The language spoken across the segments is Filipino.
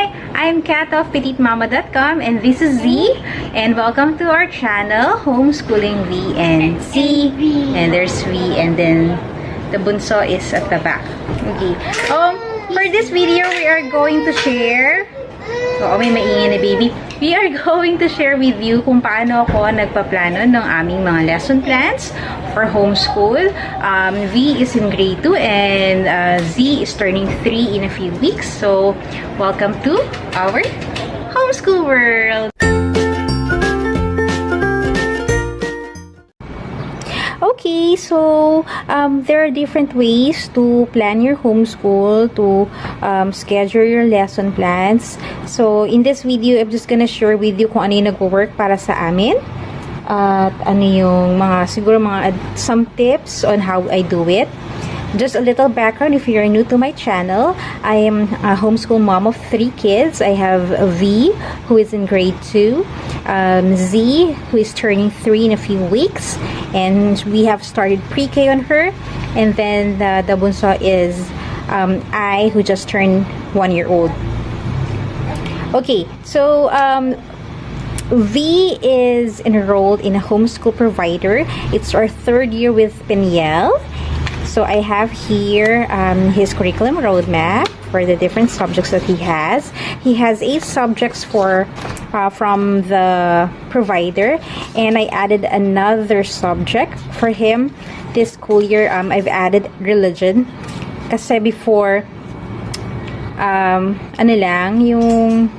Hi, I'm Kat of PetiteMama.com and this is Z, and welcome to our channel, Homeschooling V and Z. And there's V, and then the bunso is at the back. Okay. For this video, we are going to share. May maingay na baby. We are going to share with you kung paano ako nagpaplano ng aming mga lesson plans for homeschool. V is in grade 2 and Z is turning 3 in a few weeks. So, welcome to our homeschool world! Okay, so there are different ways to plan your homeschool, to schedule your lesson plans. So in this video, I'm just gonna share with you kung ano yung nag-work para sa amin. At ano yung siguro some tips on how I do it. Just a little background if you're new to my channel. I am a homeschool mom of 3 kids. I have V, who is in grade 2, Z, who is turning 3 in a few weeks, and we have started pre-K on her, and then the bunso is I, who just turned 1 year old. Okay, so V is enrolled in a homeschool provider. It's our 3rd year with Peniel. So I have here his curriculum roadmap for the different subjects that he has. He has 8 subjects from the provider, and I added another subject for him this school year. I've added religion kasi before ano lang yung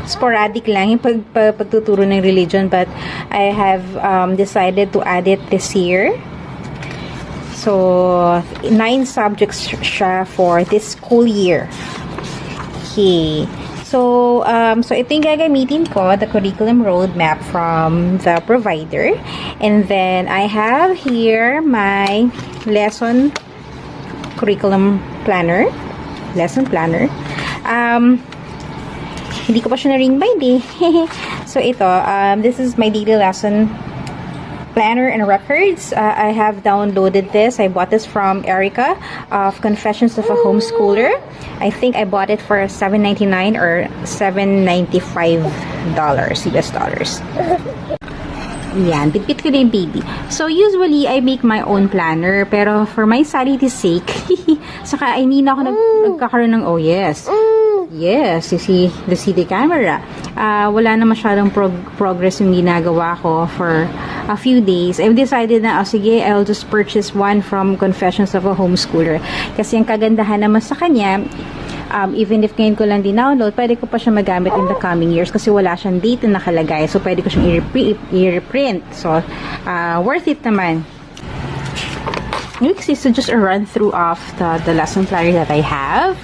sporadic lang yung pagtuturo ng religion, but I have decided to add it this year. So, 9 subjects siya for this school year. Okay. So, ito yung gagamitin ko, the curriculum roadmap from the provider. And then, I have here my lesson curriculum planner. Lesson planner. Hindi ko pa siya na-ring bind eh. So, ito, this is my daily lesson planner and records. I have downloaded this. I bought this from Erica of Confessions of a Homeschooler. I think I bought it for $7.99 or $7.95 US dollars. Yan, bit-bit ko na yung baby. So, usually, I make my own planner. Pero, for my sanity's sake, saka, hindi na ako nagkakaroon ng, oh yes. Yes, you see the camera. Wala na masyadong progress yung ginagawa ko for a few days. I've decided na, sige, I'll just purchase one from Confessions of a Homeschooler. Kasi ang kagandahan naman sa kanya, even if ngayon ko lang din-download, pwede ko pa siya magamit in the coming years kasi wala siyang date na nakalagay. So, pwede ko siyang i-reprint. So, worth it naman. Next is just a run-through of the lesson planner that I have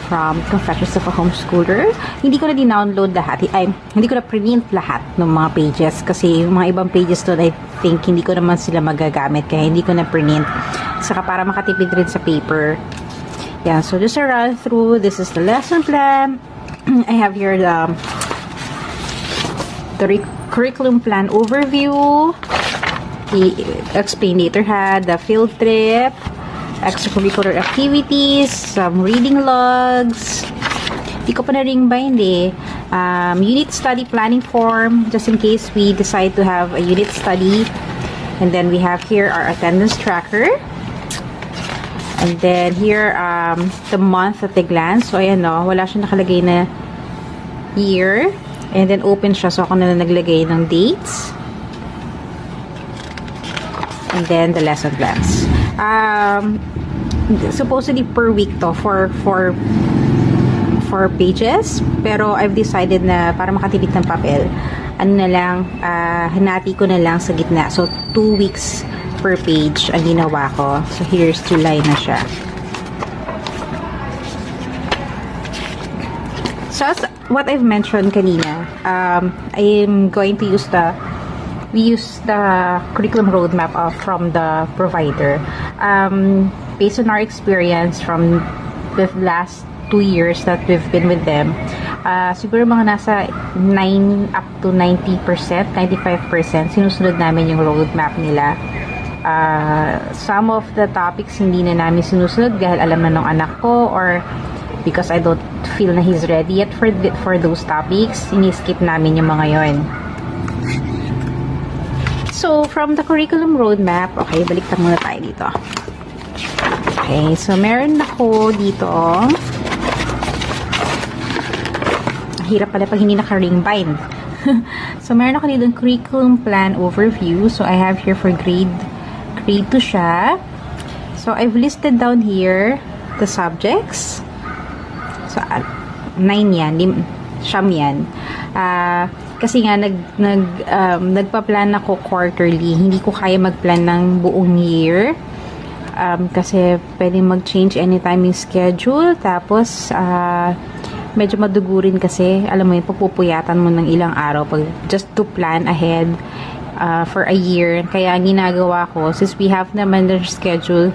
from Confessions of a Homeschooler. Hindi ko na din-download lahat. Hindi ko na print lahat ng mga pages kasi yung mga ibang pages doon, I think, hindi ko naman sila magagamit kaya hindi ko na print. Saka para makatipid rin sa paper. Yeah, so just a run through. This is the lesson plan. I have here the curriculum plan overview. The explainator had the field trip, extracurricular activities, some reading logs. Di ko pa na ring bind eh. Unit study planning form, just in case we decide to have a unit study. And then we have here our attendance tracker. And then here, the month at a glance. So, ayan no, wala siya nakalagay na year. And then open siya. So, ako na naglagay ng dates. And then the lesson plans. Supposedly per week to for 4 pages. Pero I've decided na para makatipid ng papel, ano na lang, hinati ko na lang sa gitna. So, 2 weeks per page ang ginawa ko. So, here's July na siya. So, as what I've mentioned kanina, I'm going to use we use the curriculum roadmap from the provider. Based on our experience from the last 2 years that we've been with them, siguro mga nasa 9 up to 90%, 95% sinusunod namin yung roadmap nila. Some of the topics hindi na namin sinusunod dahil alam na ng anak ko or because I don't feel na he's ready yet for those topics, ini-skip namin yung mga yon. So, from the curriculum roadmap, okay, baliktad muna tayo dito. Okay, so meron ako dito. Hirap pala pag hindi naka-ring bind. So, meron ako dito curriculum plan overview. So, I have here for grade 2 siya. So, I've listed down here the subjects. So, 9 yan. Siyam yan. Kasi nga, nagpa-plan ako quarterly. Hindi ko kaya mag-plan ng buong year. Kasi pwedeng mag-change anytime yung schedule. Tapos, medyo madugurin kasi. Alam mo yun, pagpupuyatan mo ng ilang araw just to plan ahead for a year. Kaya ang ginagawa ko, since we have naman the schedule,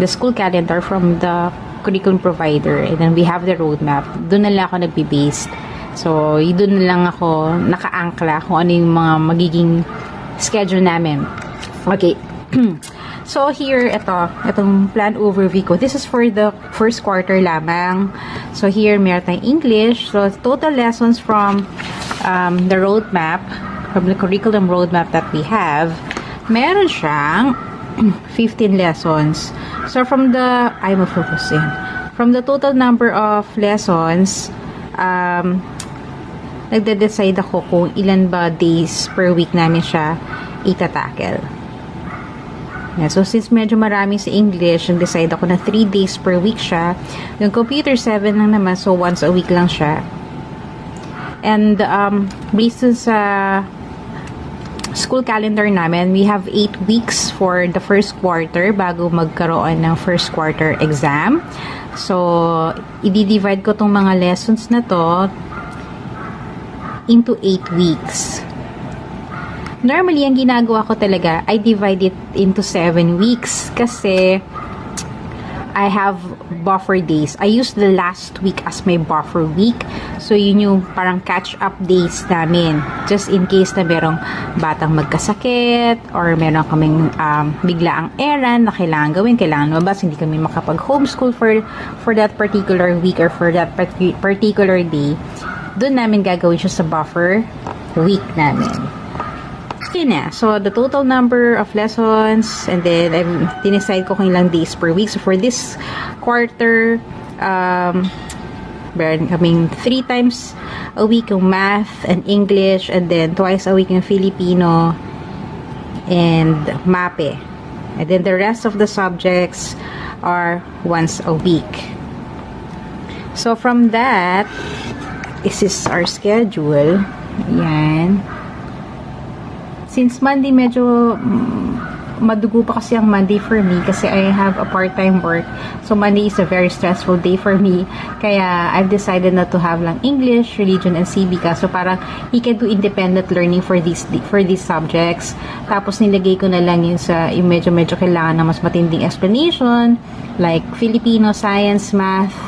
the school calendar from the curriculum provider, and then we have the roadmap, doon na lang ako nagbe-based. So, doon na lang ako naka-angkla kung ano yung mga magiging schedule namin. Okay. So, here, itong plan overview ko. This is for the first quarter lamang. So, here, meron tayong English. So, total lessons from the roadmap, from the curriculum roadmap that we have, meron siyang 15 lessons. So, from the total number of lessons, nagde-decide ako kung ilan ba days per week namin siya itatackle. Yeah, so, since medyo marami sa English, nag-decide ako na 3 days per week siya. Yung computer, 7 lang naman, so once a week lang siya. And, based sa school calendar namin, we have 8 weeks for the first quarter bago magkaroon ng first quarter exam. So, i-divide ko tong mga lessons na to into 8 weeks. Normally, ang ginagawa ko talaga, I divide it into 7 weeks kasi I have buffer days. I use the last week as my buffer week. So, yun yung parang catch-up days namin. Just in case na merong batang magkasakit or meron kaming biglaang errand na kailangan gawin, kailangan mabas, hindi kami makapag-homeschool for that particular week or for that particular day. Doon namin gagawin siya sa buffer week namin. Okay na. So, the total number of lessons, and then, dinicide ko kung ilang days per week. So, for this quarter, meron kaming 3 times a week yung math and English, and then twice a week yung Filipino and MAPE. And then, the rest of the subjects are once a week. So, from that, this is our schedule. Yan. Since Monday, medyo madugo pa kasi ang Monday for me kasi I have a part-time work. So, Monday is a very stressful day for me. Kaya, I've decided not to have lang English, religion, and CBK. So, parang he can do independent learning for these subjects. Tapos, nilagay ko na lang yung medyo kailangan na mas matinding explanation. Like, Filipino, science, math,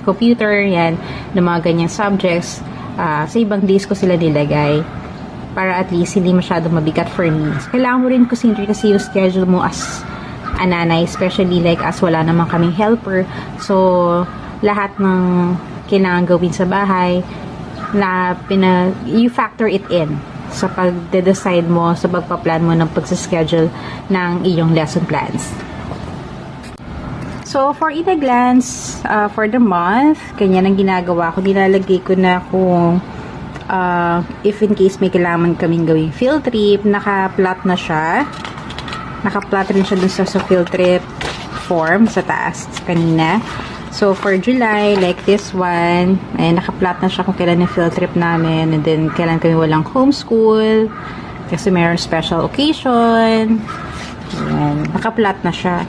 computer, yan, na mga ganyang subjects. Sa ibang days ko sila nilagay. Para at least hindi masyadong mabigat for me. So, kailangan mo rin kasi yung schedule mo as a nanay, especially like as wala naman kaming helper. So, lahat ng kailangan gawin sa bahay, you factor it in sa pag-decide mo, sa pagpa-plan mo ng pagsaschedule ng iyong lesson plans. So, for in a glance, for the month, ganyan ang ginagawa ko. Nilalagay ko na kung if in case may kailangan kaming gawing field trip, naka-plot na siya. Naka-plot rin siya dun sa field trip form sa taas kanina. So, for July, like this one, ay naka-plot na siya kung kailan yung field trip namin, and then kailan kami walang homeschool, kasi mayroon special occasion. Ayan, naka-plot na siya.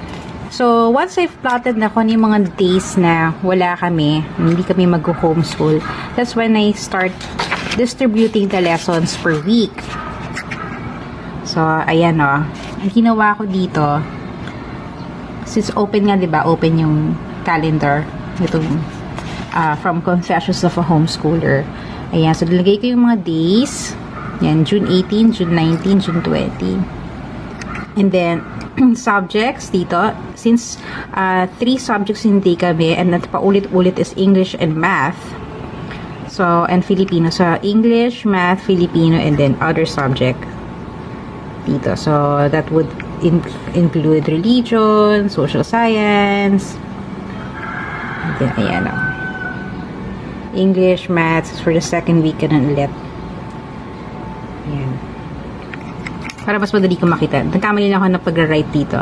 So, once I've plotted na kung yung mga days na wala kami, hindi kami mag-homeschool, that's when I start distributing the lessons per week. So, ayan o. Ang ginawa ko dito, since open nga, diba? Open yung calendar. Itong from Confessions of a Homeschooler. Ayan. So, nilagay ko yung mga days. Yan, June 18, June 19, June 20. And then, subjects dito. Since 3 subjects hindi kami, and at paulit-ulit is English and Math. So, and Filipino. So, English, Math, Filipino, and then other subject dito. So, that would include religion, social science, and then, ayan o. English, Maths for the second week, and ulit. Ayan. Para mas madali ko makita. Nagkamali na ako ng pag-write dito.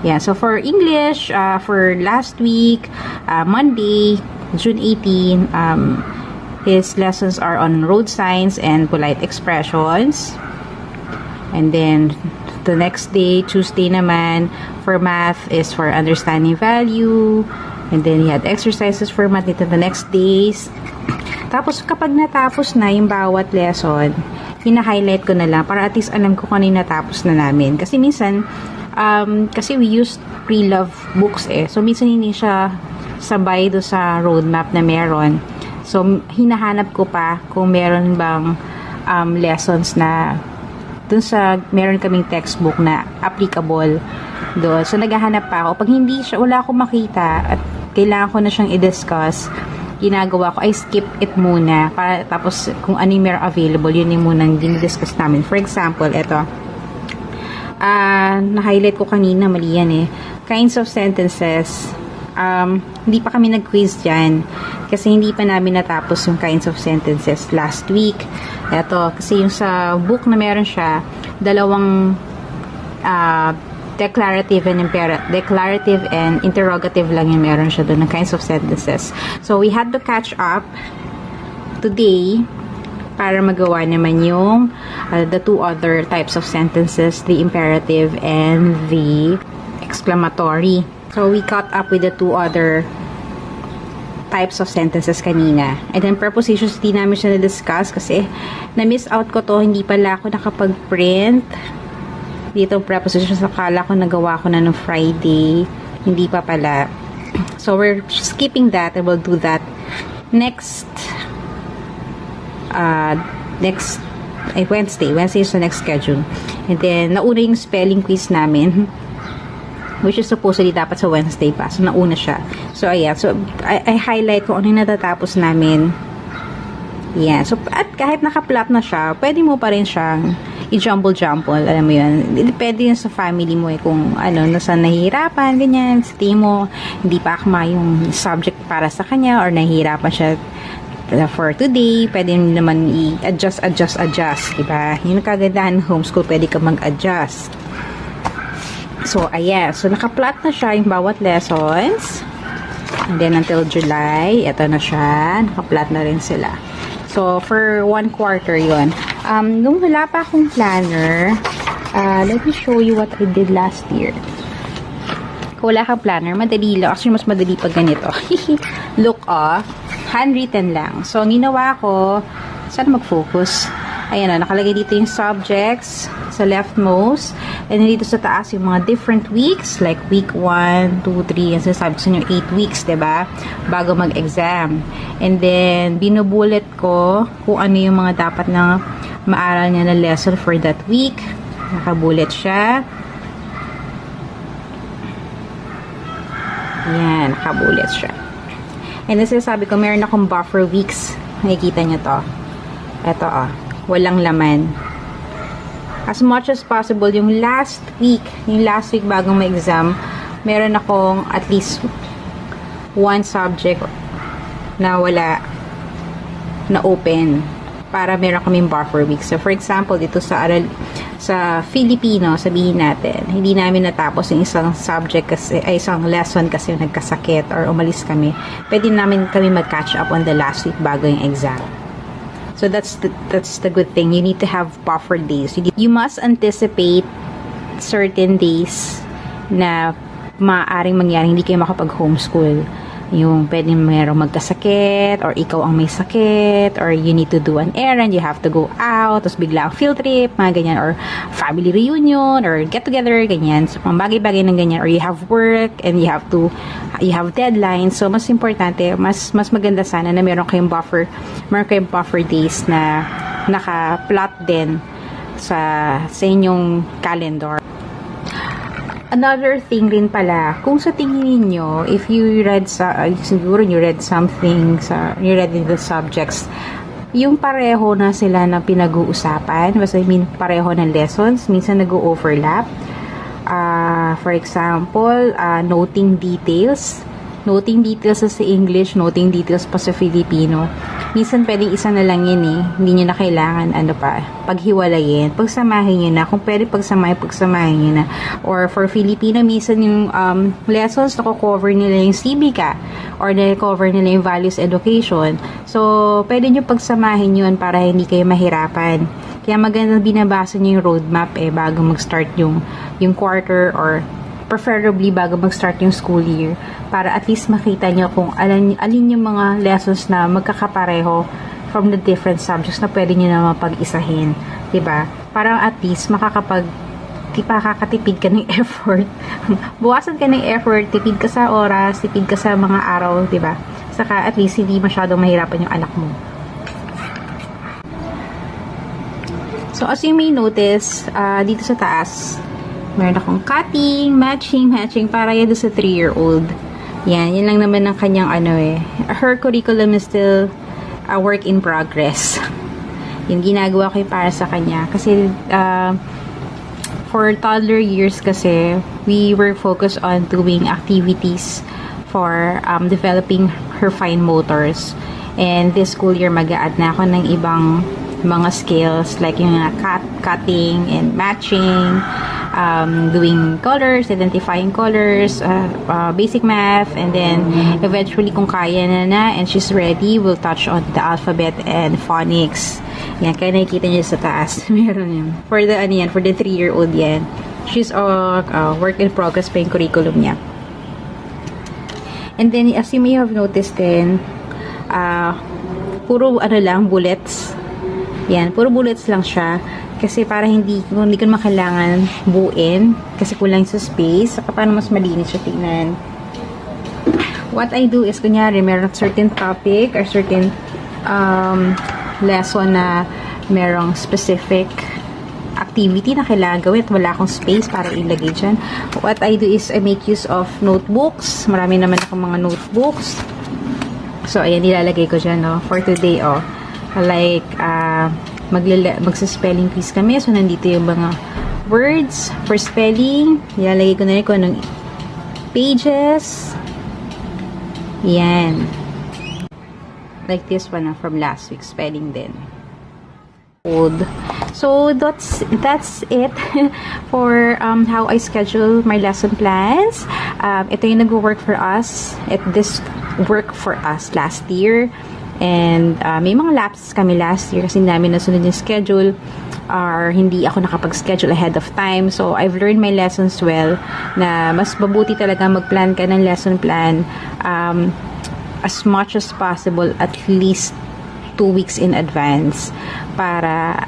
Yeah, so for English, for last week, Monday, June 18, his lessons are on road signs and polite expressions. And then, the next day, Tuesday naman, for math is for understanding value. And then, he had exercises for math dito the next days. Tapos, kapag natapos na yung bawat lesson, hina-highlight ko na lang para at least alam ko kung ano yung natapos na namin. Kasi minsan, kasi we used pre-love books eh. So, minsan hindi siya sabay do sa roadmap na meron. So, hinahanap ko pa kung meron bang lessons na dun sa meron kaming textbook na applicable doon. So, naghahanap pa ako. Pag hindi siya, wala akong makita at kailangan ko na siyang i-discuss, ginagawa ko, I skip it muna. Para, tapos, kung ano yung meron available, yun yung munang dinidiscuss namin. For example, ito. Na-highlight ko kanina, mali yan eh. Kinds of sentences. Hindi pa kami nag-quiz dyan. Kasi hindi pa namin natapos yung kinds of sentences last week. Ito, kasi yung sa book na meron siya, dalawang declarative and interrogative lang yung meron siya doon ng kinds of sentences. So, we had to catch up today para magawa naman yung the 2 other types of sentences, the imperative and the exclamatory. So, we caught up with the 2 other types of sentences kanina. And then, prepositions, di namin siya na-discuss kasi na-miss out ko to, hindi pala ako nakapag-print. Dito, prepositions, akala ko nagawa ko na no Friday. Hindi pa pala. So, we're skipping that and we'll do that next Wednesday. Wednesday is the next schedule. And then, nauna yung spelling quiz namin, which is supposedly dapat sa Wednesday pa. So, nauna siya. So, ayan. So, I highlight kung ano yung natatapos namin. Yeah. So, at kahit naka-plot na siya, pwede mo pa rin siyang i-jumble-jumble. Alam mo yun. Depende yun sa family mo eh. Kung ano, nasa nahihirapan, ganyan. Sa tingin mo, hindi pa akma yung subject para sa kanya or nahihirapan siya for today. Pwede naman i-adjust. Diba? Yung kagandahan ng homeschool, pwede ka mag-adjust. So, ayan. So, naka-plot na siya yung bawat lessons. And then, until July, ito na siya. Naka-plot na rin sila. So, for 1 quarter yun. Nung wala pa akong planner, let me show you what I did last year. Kung wala kang planner, madali lang. Actually, mas madali pag ganito. Look off. Handwritten lang. So, ang ginawa ko, saan mag-focus? Ayan na, nakalagay dito yung subjects sa leftmost. And dito sa taas yung mga different weeks, like week 1, 2, 3, and sinasabi ko sa inyo 8 weeks, diba? Bago mag-exam. And then, binubullet ko kung ano yung mga dapat na maaral niya na lesson for that week. Nakabullet siya. Ayan, nakabullet siya. And then, sinasabi ko, meron akong buffer weeks. Nakikita niyo to. Ito, walang laman. As much as possible, yung last week bagong may exam, meron akong at least 1 subject na wala na open para meron kaming buffer week. So, for example, dito sa Filipino, sabihin natin, hindi namin natapos yung isang subject kasi, isang lesson kasi nagkasakit or umalis kami. Pwede namin kami mag-catch up on the last week bago yung exam. So, that's the good thing. You need to have buffer days. You must anticipate certain days na maaaring mangyari hindi kayo makapag-homeschool. Yung pwedeng mayroong magkasakit or ikaw ang may sakit or you need to do an errand, you have to go out, tapos bigla ang field trip, mga ganyan, or family reunion or get together, ganyan. So, mga bagay-bagay ng ganyan, or you have work and you have deadlines. So, mas importante, mas maganda sana na meron kayong buffer days na naka-plot din sa inyong calendar. Another thing rin pala, kung sa tingin niyo, if you read siguro you read something, you read in the subjects, yung pareho na sila na pinag-uusapan, basta pareho ng lessons, minsan nag-overlap. For example, noting details sa English, noting details pa sa Filipino. Minsan pwedeng isa na lang yun hindi nyo na kailangan paghiwalayin, pagsamahin nyo na, kung pwede pagsamahin nyo na. Or for Filipino, minsan yung lessons nako-cover nila yung civica or nako-cover nila yung values education. So pwede nyo pagsamahin yun para hindi kayo mahirapan. Kaya maganda binabasa nyo yung roadmap bago mag-start yung quarter, or preferably bago mag-start yung school year, para at least makita nyo kung alin yung mga lessons na magkakapareho from the different subjects na pwede nyo na mapag-isahin, diba? Parang at least makakatipid ka ng effort. Buwasan ka ng effort, tipid ka sa oras, tipid ka sa mga araw, diba? Saka at least hindi masyadong mahirapan yung anak mo. So as you may notice, dito sa taas, meron akong cutting, matching, para yan sa 3-year-old. Yan lang naman ang kanyang her curriculum is still a work in progress. Yung ginagawa ko para sa kanya. Kasi, for toddler years kasi, we were focused on doing activities for developing her fine motors. And this school year, mag-a-add na ako ng ibang mga skills like yung cutting and matching, doing colors, identifying colors, basic math, and then eventually kung kaya na and she's ready, we'll touch on the alphabet and phonics. Yan, kaya nakikita niyo sa taas. Meron yun. For the 3-year-old yan. She's work in progress pa yung curriculum niya. And then, as you may have noticed din, puro bullets. Yan, puro bullets lang siya. Kasi para hindi ko makailangan buuin. Kasi kulang sa space. Saka paano mas malinis siya tingnan. What I do is, kunyari, meron certain topic or certain lesson na merong specific activity na kailangan gawin at wala akong space para ilagay dyan. What I do is, I make use of notebooks. Marami naman akong mga notebooks. So, ayan, nilalagay ko dyan, for today, like, magsa-spelling quiz kami. So, nandito yung mga words for spelling. Ilalagay ko na rin kung anong pages. Yan. Like this one from last week, spelling din. So, that's it for how I schedule my lesson plans. Ito yung nag-work for us. This worked for us last year. And may mga lapses kami last year kasi namin nasunod yung schedule or hindi ako nakapag-schedule ahead of time. So, I've learned my lessons well na mas mabuti talaga mag-plan ka ng lesson plan as much as possible, at least 2 weeks in advance para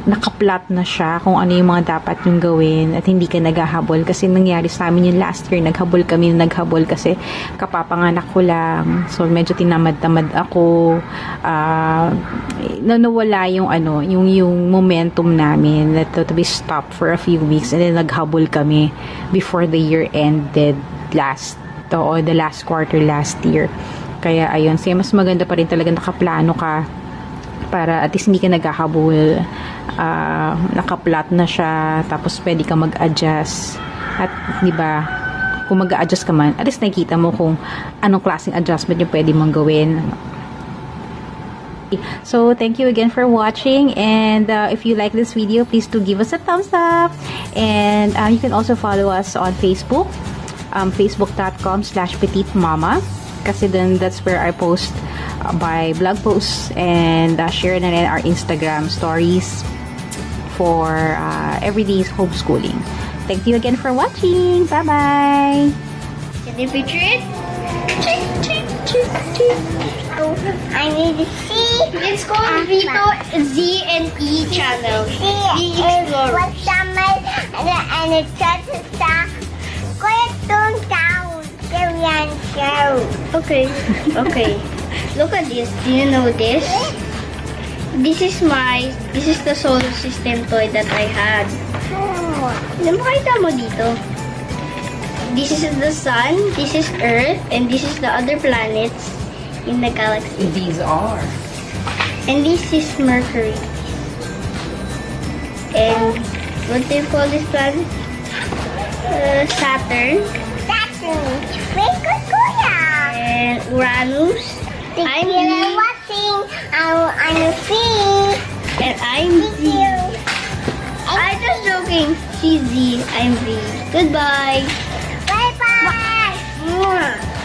nakaplot na siya kung ano yung mga dapat yung gawin at hindi ka naghahabol. Kasi nangyari sa amin yung last year, naghabol kasi kapapanganak ko lang, so medyo tinamad-tamad ako, nawala yung yung momentum namin, to be stopped for a few weeks, and then naghabol kami before the year ended the last quarter last year. Kaya ayun, mas maganda pa rin talaga nakaplano ka para at least hindi ka naghahabol, nakaplot na siya, tapos pwede ka mag-adjust. At diba, kung mag-adjust ka man, at least nakikita mo kung anong klaseng adjustment yung pwede mong gawin. So, thank you again for watching, and if you like this video, please do give us a thumbs up, and you can also follow us on Facebook, facebook.com/petitmama, kasi then that's where I post by blog posts and share na rin our Instagram stories for everyday's homeschooling. Thank you again for watching. Bye-bye! Can you picture it? Oh, I need to see. It's called Vito Z and E channel. See, what's summer and it says cartoon town. Korean show. Okay. Look at this. Do you know this? this is the solar system toy that I had. Makita mo dito. This is the sun, this is Earth, and this is the other planets in the galaxy. These are. And this is Mercury. And what do you call this planet? Saturn. And Uranus. I'm B. watching. I'm free. And I'm Z. I'm just joking. She's Z. I'm V. Goodbye. Bye bye. Mwah.